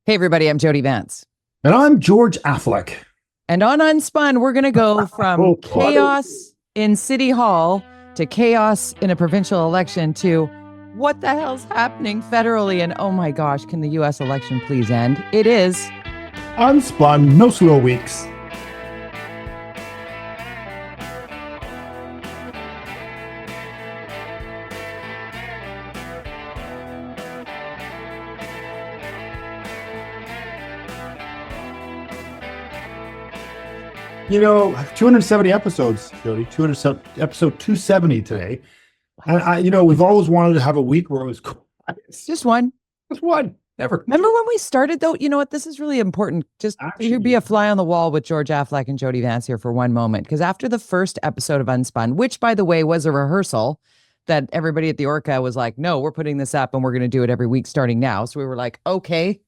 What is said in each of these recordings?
Hey, everybody, I'm Jody Vance. And I'm George-Affleck. And on UnSpun, we're going to go from chaos in City Hall to chaos in a provincial election to what the hell's happening federally. And oh my gosh, can the U.S. election please end? It is UnSpun, no slow weeks. You know, 270 episodes, Jody. Episode 270 today. And we've always wanted to have a week where it was quiet. Just one. Just one. Never. Remember when we started, though? You know what? This is really important. Just to be a fly on the wall with George Affleck and Jody Vance here for one moment. Because after the first episode of UnSpun, which, by the way, was a rehearsal that everybody at the Orca was like, no, we're putting this up and we're going to do it every week starting now. So we were like, okay.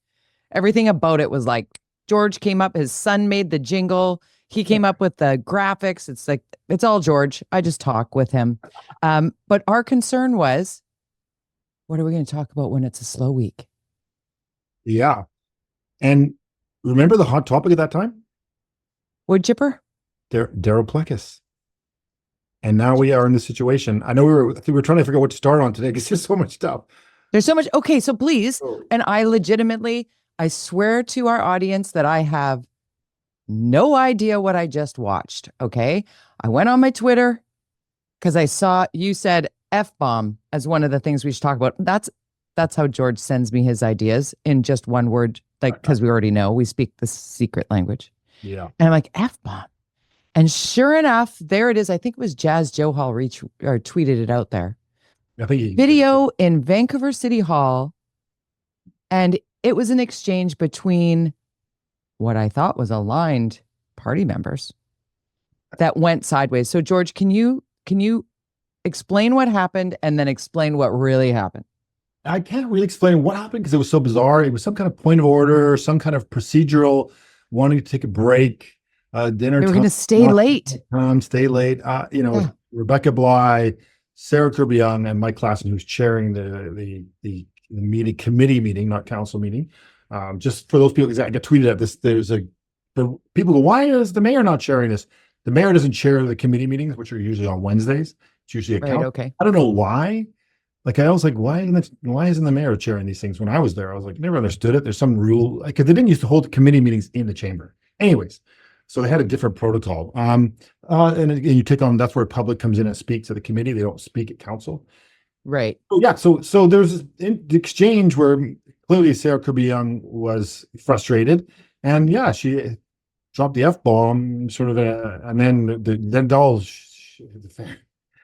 Everything about it was like, George came up, his son made the jingle. He came up with the graphics. It's like, it's all George. I just talk with him. But our concern was, what are we going to talk about when it's a slow week? Yeah. And remember the hot topic at that time? Wood chipper? Daryl Pleckus. And now we are in the situation. I think we were trying to figure out what to start on today because there's so much stuff. There's so much. Okay, so please, and I swear to our audience that I have no idea what I just watched. Okay. I went on my Twitter because I saw you said F-bomb as one of the things we should talk about. That's how George sends me his ideas in just one word, like, because we already know we speak the secret language. Yeah. And I'm like, F-bomb. And sure enough, there it is. I think it was Jazz Johal tweeted it out there. I think video in Vancouver City Hall. And it was an exchange between what I thought was aligned party members that went sideways. So George, can you explain what happened and then explain what really happened? I can't really explain what happened because it was so bizarre. It was some kind of point of order, some kind of procedural, wanting to take a break, dinner. They were going to stay late. Stay late. Rebecca Bly, Sarah Kirby-Young, and Mike Klassen, who's chairing the committee meeting, not council meeting. Just for those people, because I got tweeted at this, people go, why is the mayor not chairing this? The mayor doesn't chair the committee meetings, which are usually on Wednesdays. It's usually a council. Okay. I don't know why. Like, I was like, why isn't the mayor chairing these things? When I was there, I was like, never understood it. There's some rule, because they didn't used to hold committee meetings in the chamber. Anyways, so they had a different protocol. And you take on, that's where public comes in and speaks at the committee. They don't speak at council. Right. So there's the exchange where clearly Sarah Kirby-Young was frustrated, and she dropped the F-bomb sort of, and then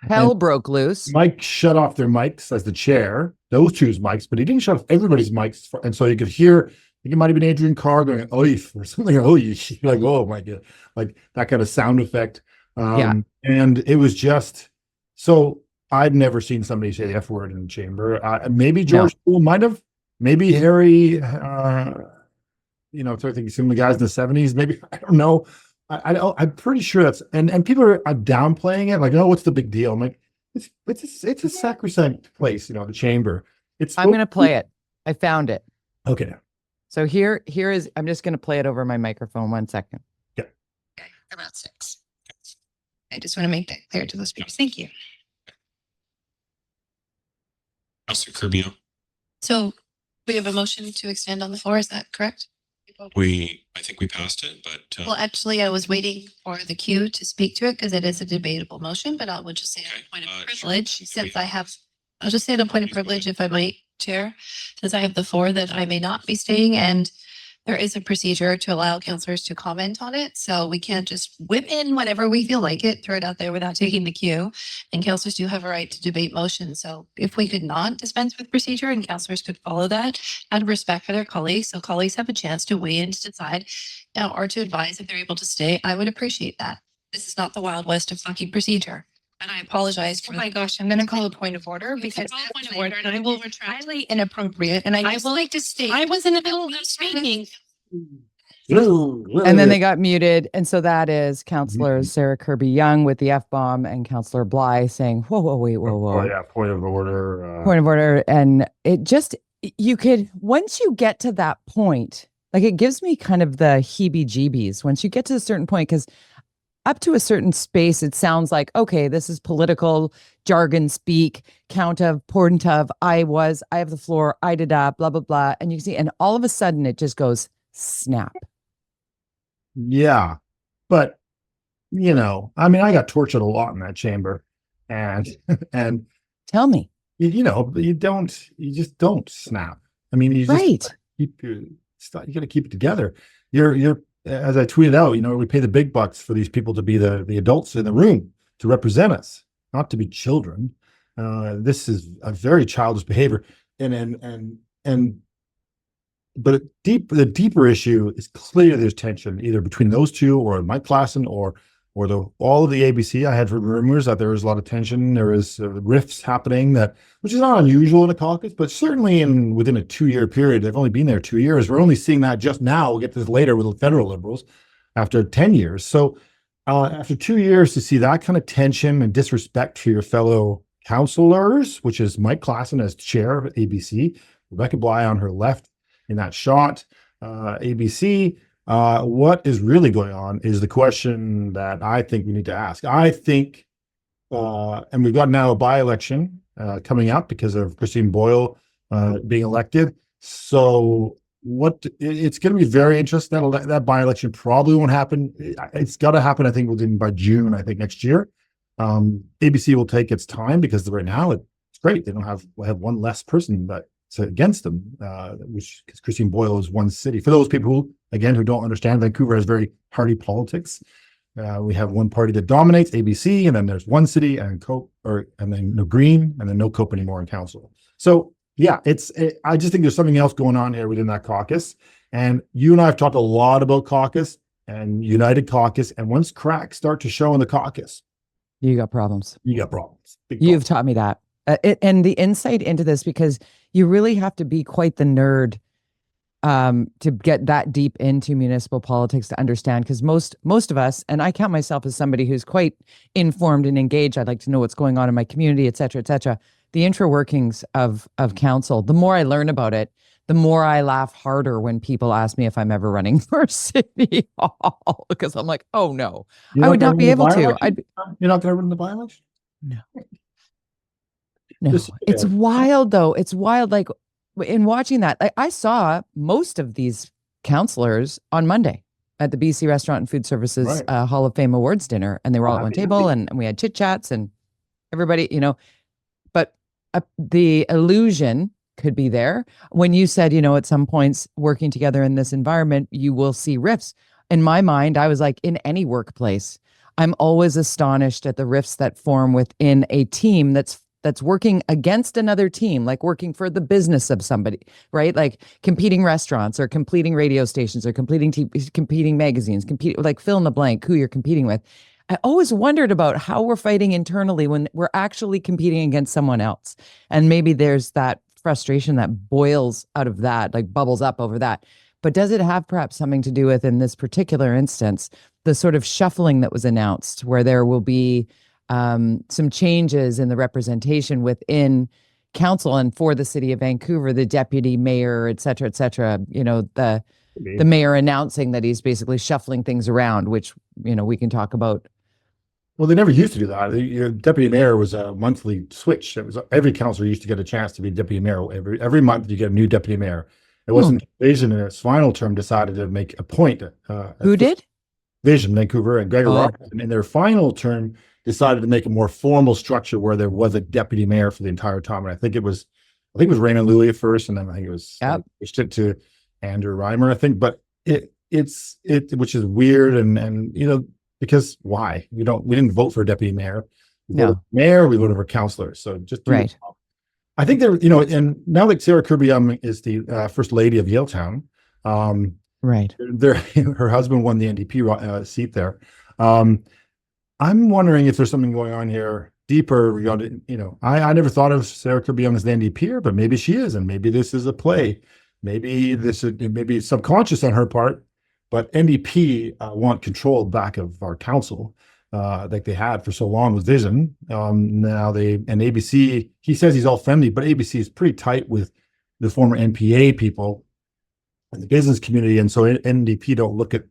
hell broke loose. Mike shut off their mics as the chair, those two's mics, but he didn't shut off everybody's mics, and so you could hear. I think it might have been Adrian Carr going "oif" or something. "Oif," like, oh my god, like that kind of sound effect. And it was just so. I'd never seen somebody say the F word in the chamber. Maybe George might have. Maybe Harry, so I think some of the guys in the 70s, maybe, I don't know. I'm pretty sure that's, and people are downplaying it. Like, oh, what's the big deal? I'm like, it's a sacrosanct place, the chamber. I'm going to play it. I found it. Okay. So here is, I'm just going to play it over my microphone. 1 second. Okay. About 6. I just want to make that clear to the speakers. Thank you. Councilor Kirby-Young. So we have a motion to extend on the floor. Is that correct? I think we passed it, but well, actually, I was waiting for the queue to speak to it because it is a debatable motion. But I will just say a point of privilege, since I'll just say a point of privilege, if I might, Chair, since I have the floor, that I may not be staying, and there is a procedure to allow councillors to comment on it. So we can't just whip in whatever we feel like it, throw it out there without taking the cue. And councillors do have a right to debate motions. So if we could not dispense with procedure and councillors could follow that out of respect for their colleagues, so colleagues have a chance to weigh in to decide or to advise if they're able to stay, I would appreciate that. This is not the Wild West of fucking procedure. And I apologize for. Oh my gosh, I'm going to call a point of order because point of order, and I will retract. highly inappropriate. And I will like to state. I was in the middle of speaking. And then they got muted. And so that is Councillor Sarah Kirby-Young with the F-bomb and Councillor Bly saying, whoa. Oh, yeah, point of order. Point of order. And it just, you could, once you get to that point, Like it gives me kind of the heebie-jeebies once you get to a certain point, because up to a certain space, it sounds like, okay, this is political jargon speak, count of, point of, I have the floor, I did that, blah, blah, blah. And you can see, and all of a sudden it just goes snap. Yeah. But, you know, I mean, I got tortured a lot in that chamber, and, and Tell me. you know, you just don't snap. I mean, you just Right. you got to keep it together. You're, as I tweeted out, you know, we pay the big bucks for these people to be the adults in the room, to represent us, not to be children. This is a very childish behavior. But the deeper issue is clearly there's tension either between those two or Mike Klassen or all of the ABC. I had rumors that there was a lot of tension. There was rifts happening, which is not unusual in a caucus, but certainly within a 2-year period. They've only been there 2 years. We're only seeing that just now. We'll get to this later with the federal Liberals after 10 years. So after 2 years to see that kind of tension and disrespect for your fellow councilors, which is Mike Klassen as chair of ABC, Rebecca Bly on her left in that shot, ABC. What is really going on is the question that I think we need to ask. I think, and we've got now a by-election coming up because of Christine Boyle being elected. So it's going to be very interesting. That by-election probably won't happen. It's got to happen, I think, by June, I think, next year. ABC will take its time because right now it's great. They have one less person that's against them, because Christine Boyle is one city. For those people who don't understand, Vancouver has very party politics. We have one party that dominates, ABC, and then there's one city and Cope, and then no Green, and then no Cope anymore in council. So yeah, I just think there's something else going on here within that caucus. And you and I have talked a lot about caucus and United Caucus, and once cracks start to show in the caucus, You got problems. you got problems. Big You've problems. taught me that. And the insight into this, because you really have to be quite the nerd to get that deep into municipal politics to understand, because most of us, and I count myself as somebody who's quite informed and engaged. I'd like to know what's going on in my community, et cetera, et cetera. The intra workings of council, the more I learn about it, the more I laugh harder when people ask me if I'm ever running for city hall, because I'm like, oh no, I would not be able to. You're not going to run the by-election? No. No, Just- it's wild though. It's wild. Like in watching that, I saw most of these counselors on Monday at the BC Restaurant and Food Services Right. Hall of Fame Awards dinner, and they were all at one Happy to table, be. and we had chit chats and everybody, but the illusion could be there when you said, at some points working together in this environment, you will see rifts. In my mind, I was like, in any workplace, I'm always astonished at the rifts that form within a team that's working against another team, like working for the business of somebody, right? Like competing restaurants or competing radio stations or competing magazines, like fill in the blank who you're competing with. I always wondered about how we're fighting internally when we're actually competing against someone else. And maybe there's that frustration that boils out of that, like bubbles up over that. But does it have perhaps something to do with, in this particular instance, the sort of shuffling that was announced, where there will be some changes in the representation within council and for the city of Vancouver, the deputy mayor, et cetera, the mayor announcing that he's basically shuffling things around, which, we can talk about. Well, they never used to do that. Your deputy mayor was a monthly switch. It was every councillor used to get a chance to be deputy mayor. Every month you get a new deputy mayor. It wasn't Vision in its final term decided to make a point. Who did? Vision, Vancouver, and Gregor Robertson in their final term decided to make a more formal structure where there was a deputy mayor for the entire time. And I think it was Raymond Louis at first, and then I think it was pushed it to Andrew Reimer, I think. But it's which is weird, and because why? We didn't vote for a deputy mayor. We voted for mayor, we voted for councillors. So just do right. I think there, and now that Sarah Kirby is the first lady of Yaletown, right. Her husband won the NDP seat there. I'm wondering if there's something going on here deeper. I never thought of Sarah Kirby as the NDP, but maybe she is, and maybe this is a play. Maybe it's subconscious on her part, but NDP want control back of our council, like they had for so long with Vision. Now and ABC, he says he's all friendly, but ABC is pretty tight with the former NPA people. in the business community, and so NDP don't look at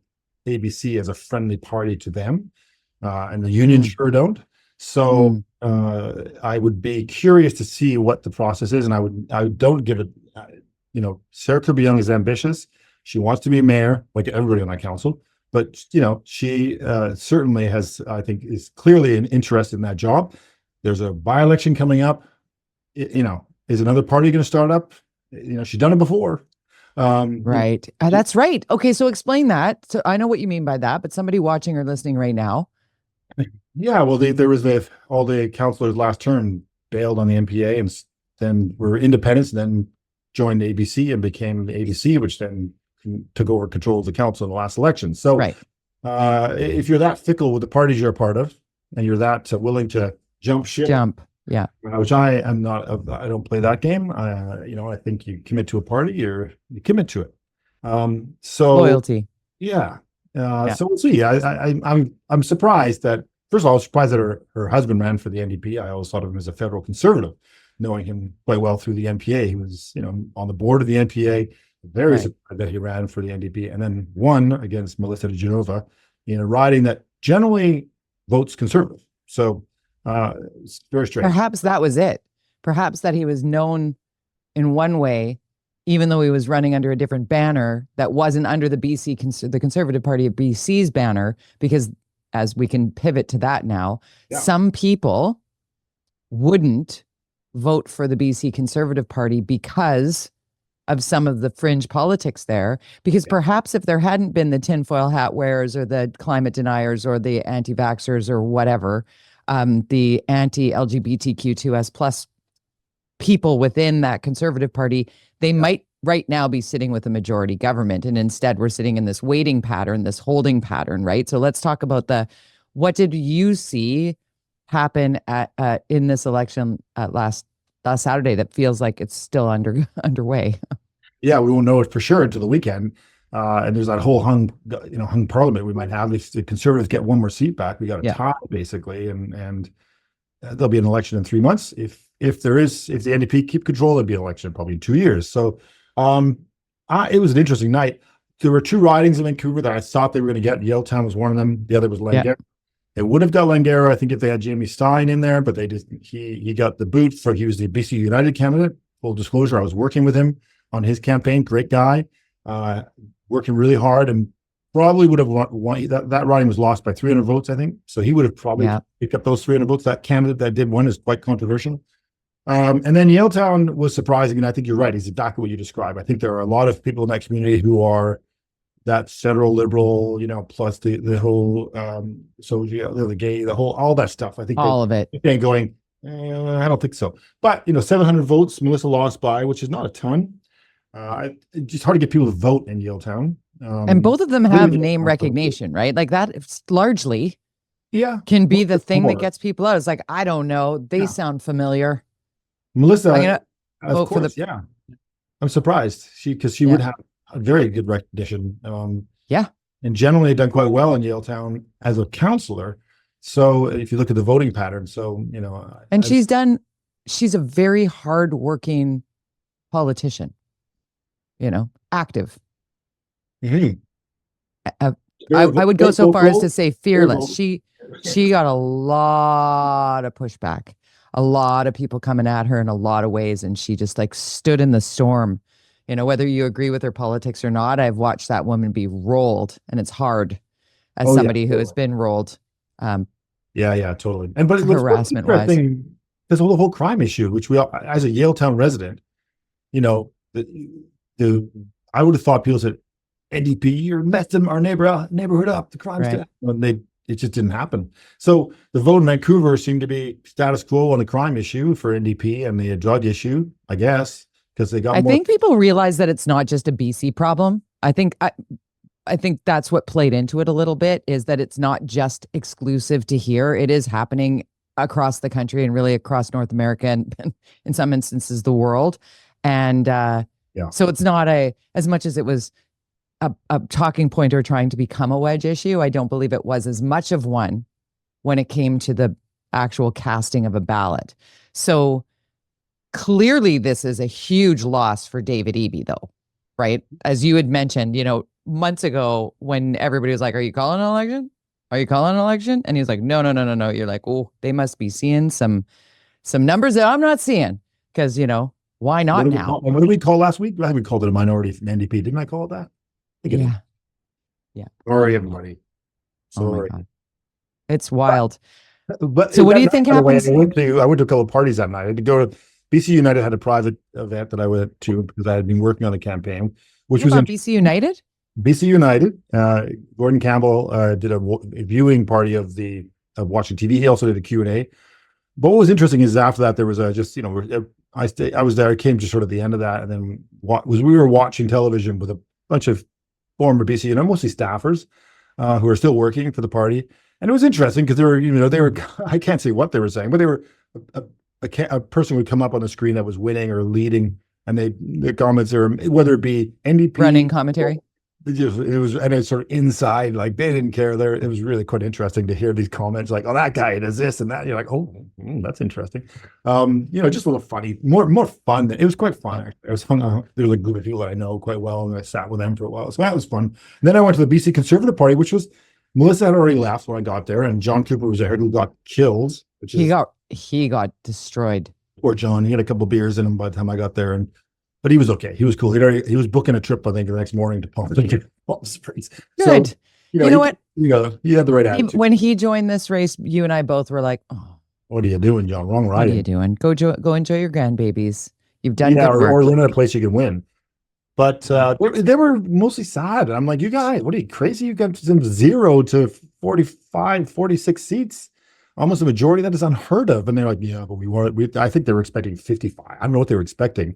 ABC as a friendly party to them, and the unions sure don't. So I would be curious to see what the process is, and I don't give it. Sarah Kirby-Young is ambitious. She wants to be mayor, like everybody on that council. But she certainly has, I think, is clearly interested in that job. There's a by-election coming up. Is another party going to start up? She's done it before. Right. That's right. Okay, so explain that. So I know what you mean by that, but somebody watching or listening right now. Yeah, well, there was all the councillors last term bailed on the MPA and then were independents, and then joined the ABC and became the ABC, which then took over control of the council in the last election. So, right. If you're that fickle with the parties you're a part of, and you're that willing to jump ship, yeah, which I am not. I don't play that game. I think you commit to a party, you commit to it. So loyalty. Yeah. So we'll see. I'm surprised that, first of all, I was surprised that her husband ran for the NDP. I always thought of him as a federal conservative, knowing him quite well through the NPA. He was, on the board of the NPA. Very surprised that he ran for the NDP and then won against Melissa DeGenova in a riding that generally votes conservative. So it's very strange. Perhaps that was it. Perhaps that he was known in one way, even though he was running under a different banner that wasn't under the the Conservative Party of BC's banner, because as we can pivot to that now, some people wouldn't vote for the BC Conservative Party because of some of the fringe politics there, because perhaps if there hadn't been the tinfoil hat wearers or the climate deniers or the anti-vaxxers or whatever, the anti-LGBTQ2S plus people within that Conservative Party, they might right now be sitting with a majority government. And instead we're sitting in this waiting pattern, this holding pattern, right? So let's talk about what did you see happen in this election last Saturday that feels like it's still underway? Yeah, we won't know it for sure until the weekend. And there's that whole hung parliament we might have. If the Conservatives get one more seat back, we got a tie basically, and there'll be an election in 3 months. If the NDP keep control, there'll be an election probably in 2 years. So it was an interesting night. There were two ridings in Vancouver that I thought they were going to get. Yaletown was one of them. The other was Langara. Yeah. They would have got Langara, I think, if they had Jamie Stein in there, but they just he got the boot he was the BC United candidate. Full disclosure, I was working with him on his campaign. Great guy, working really hard, and probably would have won. That riding was lost by 300 votes, I think. So he would have probably picked up those 300 votes. That candidate that did win is quite controversial. And then Yaletown was surprising, and I think you're right. He's exactly what you described. I think there are a lot of people in that community who are that federal liberal, plus the whole, the gay, all that stuff. I think all of it. They're going, I don't think so. But, 700 votes, Melissa lost by, which is not a ton. It's just hard to get people to vote in Yaletown. And both of them have name recognition, right? Like that largely can be the thing that gets people out. It's like, I don't know. They sound familiar. Melissa, of course, I'm surprised because she would have a very good recognition. And generally done quite well in Yaletown as a councillor. So if you look at the voting pattern, and she's a very hardworking politician, active. Mm-hmm. I would go so far as to say fearless. She got a lot of pushback, a lot of people coming at her in a lot of ways, and she just stood in the storm. Whether you agree with her politics or not, I've watched that woman be rolled, and it's hard as somebody who has been rolled. Totally. And but harassment wise, there's a whole crime issue, which we all, as a Yaletown resident, I would have thought people said NDP, you're messing our neighborhood up. The crime's down. And it just didn't happen. So the vote in Vancouver seemed to be status quo on the crime issue for NDP and the drug issue, I guess. Because they got I think people realize that it's not just a BC problem. I think that's what played into it a little bit, is that it's not just exclusive to here. It is happening across the country and really across North America and in some instances the world. And so it's not as much as it was a talking point or trying to become a wedge issue. I don't believe it was as much of one when it came to the actual casting of a ballot. So clearly, this is a huge loss for David-Eby, though. right? As you had mentioned, months ago when everybody was like, are you calling an election? Are you calling an election? And he's like, no, no, no, no, no. You're like, oh, they must be seeing some numbers that I'm not seeing because, why not now? What did we call last week? I haven't called it a minority from NDP. Didn't I call it that? Yeah. Yeah. Sorry, everybody. Oh my Sorry. God. It's wild. But So what do you think happens? I went to a couple of parties that night. I had to go to BC United had a private event that I went to because I had been working on the campaign, which was in BC United. BC United. Gordon Campbell did a viewing party of watching TV. He also did a Q&A. But what was interesting is after that there was I was there. I came to sort of the end of that, and then we were watching television with a bunch of former BC, mostly staffers who are still working for the party. And it was interesting because they were, I can't say what they were saying, but they were, a person would come up on the screen that was winning or leading, and the comments are, whether it be NDP. Running commentary. And it's sort of inside, like they didn't care there. It was really quite interesting to hear these comments like, oh, that guy does this and that. And you're like, oh, that's interesting. Just a little funny, more fun. It was quite fun. It was fun. There was a group of people that I know quite well, and I sat with them for a while. So that was fun. And then I went to the BC Conservative Party, which was, Melissa had already left when I got there, and John Cooper was there, who got killed. He got destroyed. Poor John. He had a couple of beers in him by the time I got there, but he was okay. He was cool. He was booking a trip, I think, the next morning to Palm Springs. Good. So, you know what? He had the right attitude. When he joined this race, you and I both were like, oh, what are you doing, John? Wrong what riding. are you doing? Go enjoy your grandbabies. You've done good or work. learn at a place you can win. But they were mostly sad. I'm like, you guys, what are you, crazy? You got from 0 to 45, 46 seats. Almost a majority. That is unheard of. And they're like, yeah, but I think they were expecting 55. I don't know what they were expecting.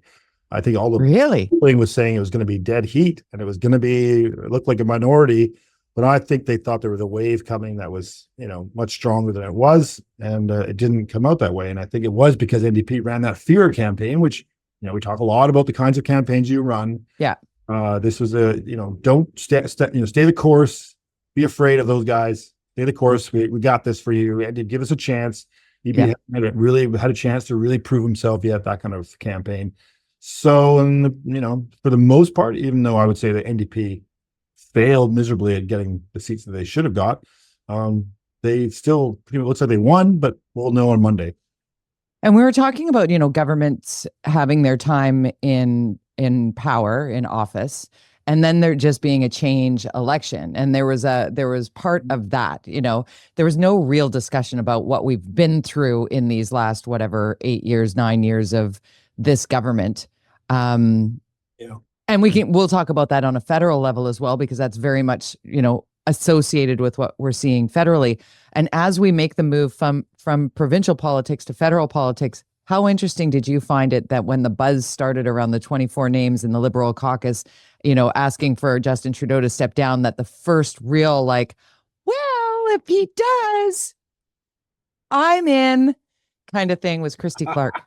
I think all the polling was saying it was going to be dead heat, and it was going to it looked like a minority. But I think they thought there was a wave coming that was, much stronger than it was. And it didn't come out that way. And I think it was because NDP ran that fear campaign, which, we talk a lot about the kinds of campaigns you run. Yeah. This was don't stay the course. Be afraid of those guys. Stay the course. We got this for you. And give us a chance. He really had a chance to really prove himself yet, that kind of campaign. So, for the most part, even though I would say the NDP failed miserably at getting the seats that they should have got, they still, looks like they won, but we'll know on Monday. And we were talking about, governments having their time in power, in office, and then there just being a change election. And there was part of that, there was no real discussion about what we've been through in these last, 8 years, 9 years of this government. And we'll talk about that on a federal level as well, because that's very much, associated with what we're seeing federally. And as we make the move from provincial politics to federal politics, how interesting did you find it that when the buzz started around the 24 names in the Liberal caucus, asking for Justin Trudeau to step down, that the first real well, if he does, I'm in kind of thing was Christy Clark.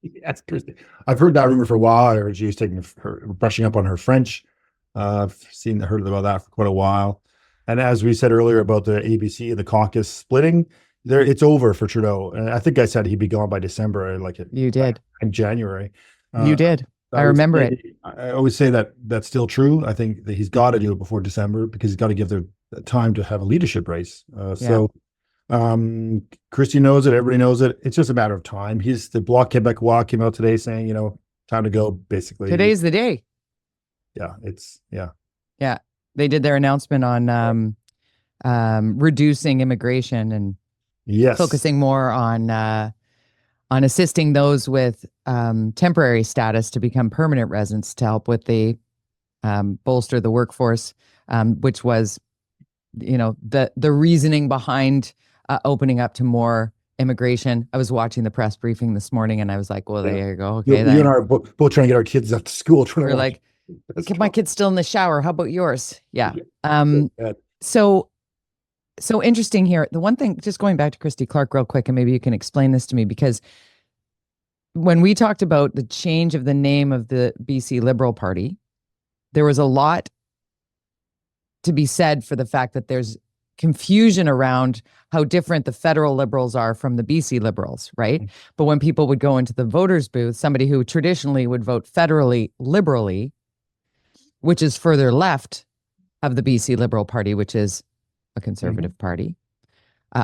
Yes, Christy. I've heard that rumor for a while. I heard she's brushing up on her French. I've heard about that for quite a while. And as we said earlier about the ABC, the caucus splitting, it's over for Trudeau. And I think I said he'd be gone by December. You did. In January. You did. I remember it. I always say that that's still true. I think that he's got to do it before December because he's got to give the time to have a leadership race. So Christy knows it. Everybody knows it. It's just a matter of time. The Bloc Québécois came out today saying, time to go, basically. Today's the day. Yeah. Yeah. They did their announcement on reducing immigration and focusing more on assisting those with temporary status to become permanent residents to help with the bolster the workforce, which was, the reasoning behind opening up to more immigration. I was watching the press briefing this morning and I was like, well, there you go. Okay, you and I are both trying to get our kids up to school. We're like, my kid's still in the shower. How about yours? Yeah. So interesting here. The one thing, just going back to Christy Clark real quick, and maybe you can explain this to me, because when we talked about the change of the name of the BC Liberal Party, there was a lot to be said for the fact that there's confusion around how different the federal Liberals are from the BC Liberals, right? But when people would go into the voters booth, somebody who traditionally would vote federally liberally which is further left of the BC Liberal Party, which is a conservative party,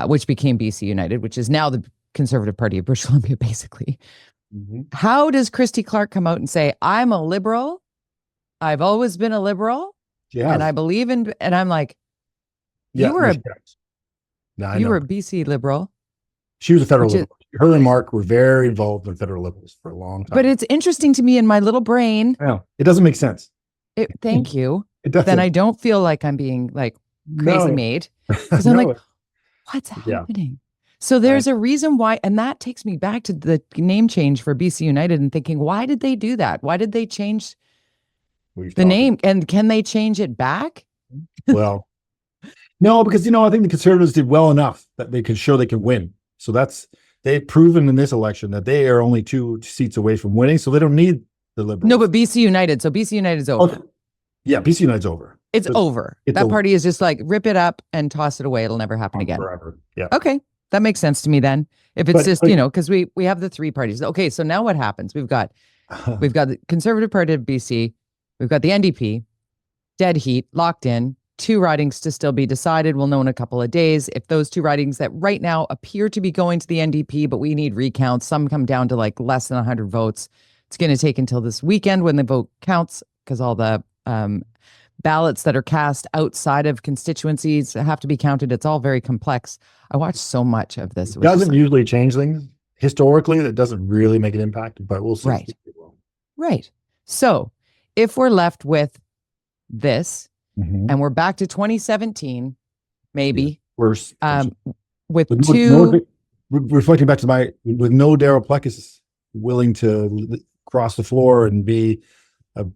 which became BC United, which is now the Conservative Party of British Columbia, basically. How does Christy Clark come out and say, I'm a liberal, I've always been a liberal, and I believe in, and I'm like, you were a BC liberal. She was a federal liberal. Her and Mark were very involved in federal liberals for a long time. But it's interesting to me in my little brain. Yeah, it doesn't make sense. Thank you. It doesn't. Then I don't feel like I'm being like crazy made, because I'm like, what's happening? So there's a reason why, and that takes me back to the name change for BC United and thinking, why did they do that? Why did they change the name? And can they change it back? Well, no, because, I think the Conservatives did well enough that they can show they can win. So they've proven in this election that they are only 2 seats away from winning. So they don't need the Liberals. No, but BC United. So BC United is over. Yeah, BC United's over. It's over. That party is just like, rip it up and toss it away. It'll never happen again. Forever. Yeah. Okay. That makes sense to me then. If it's because we have the 3 parties. Okay, so now what happens? We've got the Conservative Party of BC, we've got the NDP, dead heat, locked in, 2 ridings to still be decided. We'll know in a couple of days if those 2 ridings that right now appear to be going to the NDP, but we need recounts. Some come down to like less than 100 votes. It's going to take until this weekend when the vote counts, because all the ballots that are cast outside of constituencies have to be counted. It's all very complex. I watched so much of this. It doesn't usually change things. Historically, that doesn't really make an impact, but we'll see. Right. So if we're left with this, and we're back to 2017, maybe, worse, with 2... reflecting back to with no Daryl Plekas willing to cross the floor and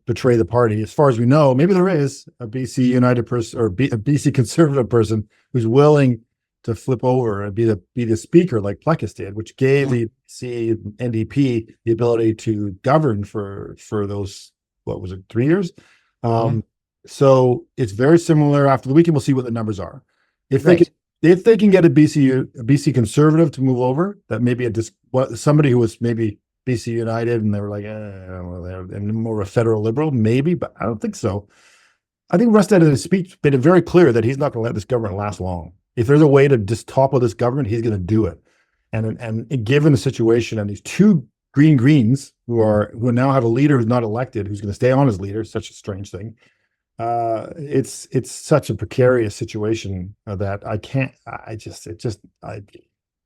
betray the party. As far as we know, maybe there is a BC United person or a BC Conservative person who's willing to flip over and be the speaker like Plekas did, which gave the BC NDP the ability to govern for those, what was it, 3 years? So it's very similar. After the weekend, we'll see what the numbers are. If they can get a BC Conservative to move over, that maybe somebody who was maybe BC United and they were like, and more of a federal liberal, maybe, but I don't think so. I think Rustad in his speech made it very clear that he's not going to let this government last long. If there's a way to just topple this government, he's going to do it. And given the situation and these 2 greens who now have a leader who's not elected, who's going to stay on as leader, such a strange thing. It's such a precarious situation that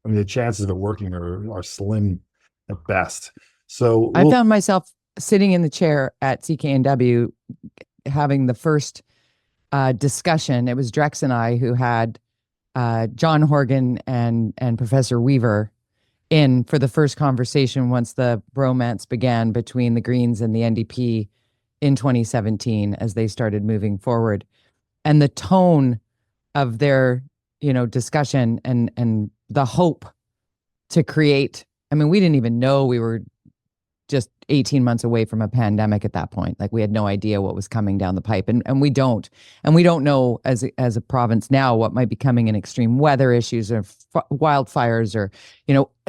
the chances of it working are slim at best. So I found myself sitting in the chair at CKNW having the first discussion. It was Drex and I who had John Horgan and Professor Weaver in for the first conversation once the bromance began between the Greens and the NDP in 2017 as they started moving forward. And the tone of their, discussion and the hope to create, we didn't even know we were just 18 months away from a pandemic at that point. Like we had no idea what was coming down the pipe, and we don't know as a province now what might be coming in extreme weather issues or wildfires or,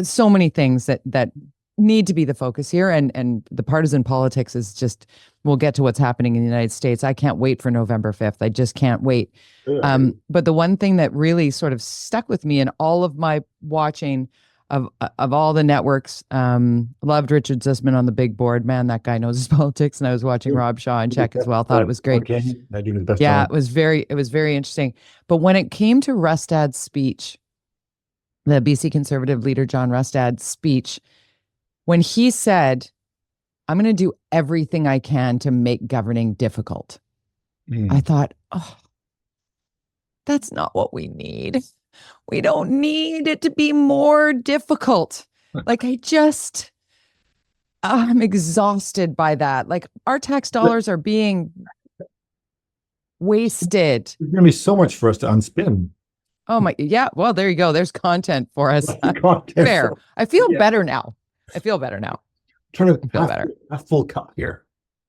so many things that need to be the focus here. And the partisan politics is just, we'll get to what's happening in the United States. I can't wait for November 5th. I just can't wait. But the one thing that really sort of stuck with me in all of my watching of all the networks, loved Richard Zussman on the big board. Man, that guy knows his politics. And I was watching Rob Shaw and Czech as well. Thought it was great. Yeah, it was very interesting. But when it came to Rustad's speech, the BC Conservative leader, John Rustad's speech, when he said, I'm going to do everything I can to make governing difficult, I thought, that's not what we need. We don't need it to be more difficult. Like I'm exhausted by that. Like our tax dollars are being wasted. There's going to be so much for us to unspin. Oh my, yeah. Well, there you go. There's content for us. Fair. I feel better now. Trying to feel better. A full cup here.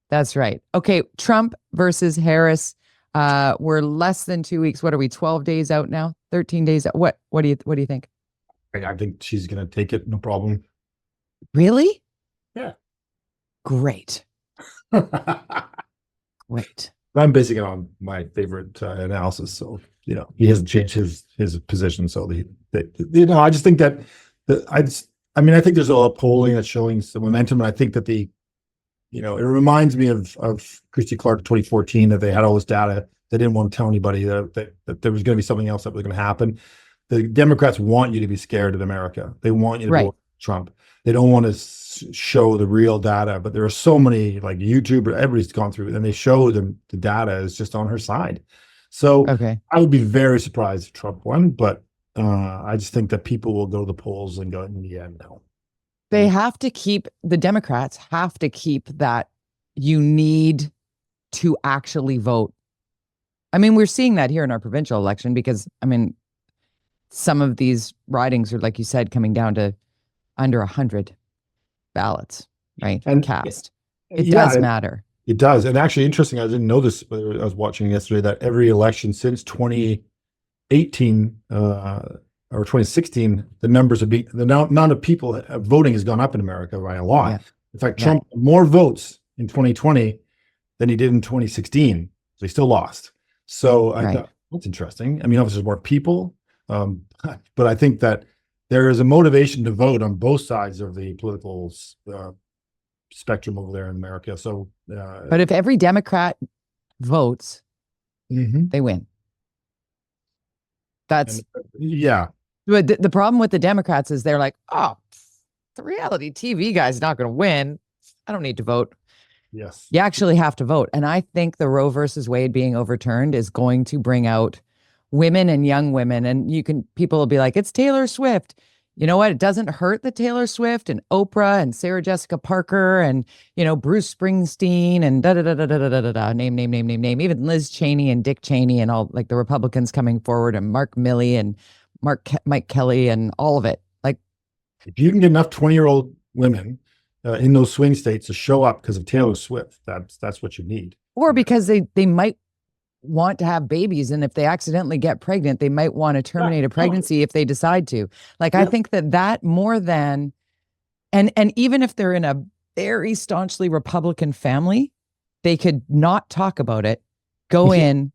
That's right. Okay. Trump versus Harris. We're less than 2 weeks. What are we? 12 days out now? 13 days out. What do you think? I think she's going to take it. No problem. Really? Yeah. Great. Right. But I'm basing it on my favorite analysis. So, he hasn't changed his position. So I just think that I think there's a lot of polling that's showing some momentum. And I think that it reminds me of Christy Clark 2014, that they had all this data. They didn't want to tell anybody that there was going to be something else that was going to happen. The Democrats want you to be scared of America. They want you to vote for Trump. They don't want to show the real data, but there are so many, like YouTubers, everybody's gone through it, and they show them the data is just on her side. So I would be very surprised if Trump won, but I just think that people will go to the polls and go, yeah, no. The Democrats have to keep that you need to actually vote. I mean, we're seeing that here in our provincial election because, some of these ridings are, like you said, coming down to under 100 ballots, right? And cast. It does matter. It does. And actually, interesting, I didn't know this, but I was watching yesterday that every election since 2018 or 2016, the numbers the amount of people voting has gone up in America by a lot. Yeah. In fact, Trump had more votes in 2020 than he did in 2016. So he still lost. So I thought, that's interesting. Obviously there's more people, but I think that there is a motivation to vote on both sides of the political spectrum over there in America. So, but if every Democrat votes, they win. That's But the problem with the Democrats is they're like, oh, the reality TV guy's not going to win. I don't need to vote. Yes. You actually have to vote. And I think the Roe versus Wade being overturned is going to bring out women and young women. And people will be like, it's Taylor Swift. You know what? It doesn't hurt that Taylor Swift and Oprah and Sarah Jessica Parker and, Bruce Springsteen and name. Even Liz Cheney and Dick Cheney and all, like, the Republicans coming forward, and Mark Milley and Mike Kelly and all of it. Like, if you can get enough 20-year-old women in those swing states to show up because of Taylor Swift, that's what you need. Or because they might want to have babies, and if they accidentally get pregnant, they might want to terminate a pregnancy if they decide to. Like, I think that more than, and even if they're in a very staunchly Republican family, they could not talk about it, go in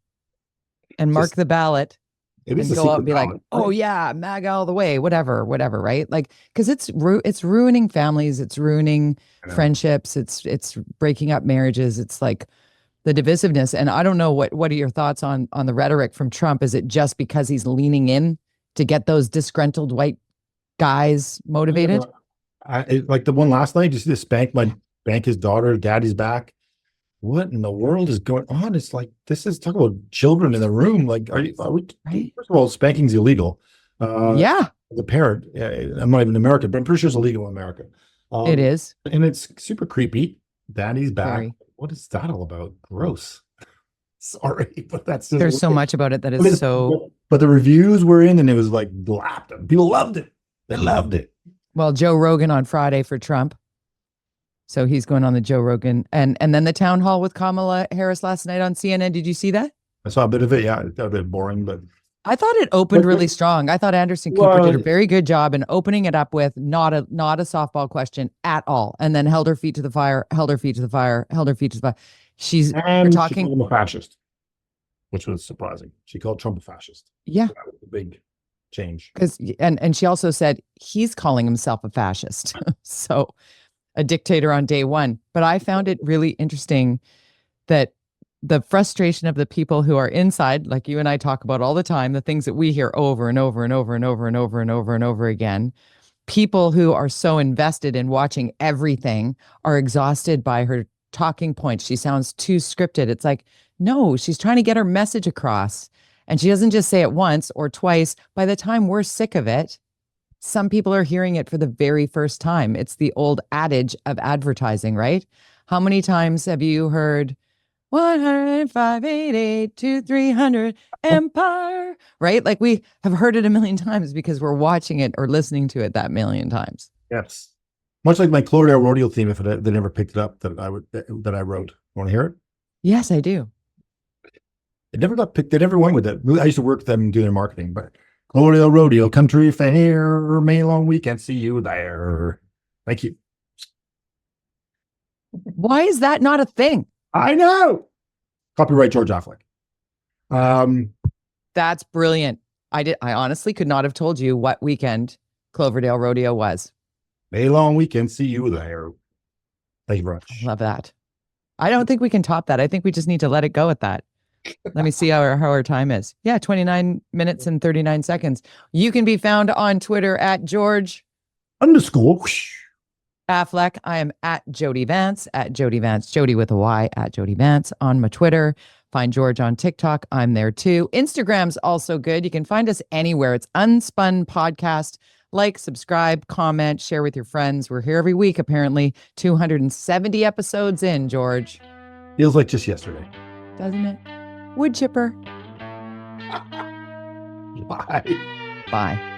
and mark the ballot, and go out and be like, oh yeah, MAGA all the way, whatever, right? Like, because it's ruining families, it's ruining friendships, it's breaking up marriages, it's like the divisiveness. And I don't know what are your thoughts on the rhetoric from Trump? Is it just because he's leaning in to get those disgruntled white guys motivated? Like the one last night, you see this spank his daughter, daddy's back. What in the world is going on? It's like, this is talking about children in the room. Like, are we right? First of all, spanking's illegal. The parent, I'm not even American, but I'm pretty sure it's illegal in America. It is. And it's super creepy. Daddy's back. Very. What is that all about? Gross. Sorry, but that's just there's so much about it that is so. But the reviews were in, and it was like lapped. People loved it. They loved it. Well, Joe Rogan on Friday for Trump. So he's going on the Joe Rogan, and then the town hall with Kamala Harris last night on CNN. Did you see that? I saw a bit of it. Yeah, it got a bit boring, but I thought it opened really strong. I thought Anderson Cooper did a very good job in opening it up with not a softball question at all, and then held her feet to the fire, held her feet to the fire, held her feet to the fire. She called him a fascist, which was surprising. She called Trump a fascist. Yeah, that was a big change. And she also said he's calling himself a fascist. So a dictator on day one. But I found it really interesting that the frustration of the people who are inside, like you and I talk about all the time, the things that we hear over and over and over and over and over and over and over again, people who are so invested in watching everything are exhausted by her talking points. She sounds too scripted. It's like, no, she's trying to get her message across. And she doesn't just say it once or twice. By the time we're sick of it, some people are hearing it for the very first time. It's the old adage of advertising, right? How many times have you heard 105-88-2300 Empire, right? Like, we have heard it a million times because we're watching it or listening to it that million times. Yes. Much like my Cloverdale Rodeo theme, if they never picked it up, that I wrote. Want to hear it? Yes, I do. It never got picked. They never went with it. I used to work with them doing their marketing, but Cloverdale Rodeo Country Fair, May long weekend. See you there. Thank you. Why is that not a thing? I know. Copyright George Affleck. That's brilliant. I honestly could not have told you what weekend Cloverdale Rodeo was. May long weekend. See you there. Thank you very much. Love that. I don't think we can top that. I think we just need to let it go at that. Let me see how our time is. Yeah, 29 minutes and 39 seconds. You can be found on Twitter at George_Affleck. I am at Jody Vance, Jody with a Y, at Jody Vance on my Twitter. Find George on TikTok. I'm there too. Instagram's also good. You can find us anywhere. It's UnSpun Podcast. Like, subscribe, comment, share with your friends. We're here every week, apparently. 270 episodes in, George. Feels like just yesterday. Doesn't it? Wood chipper. Bye. Bye.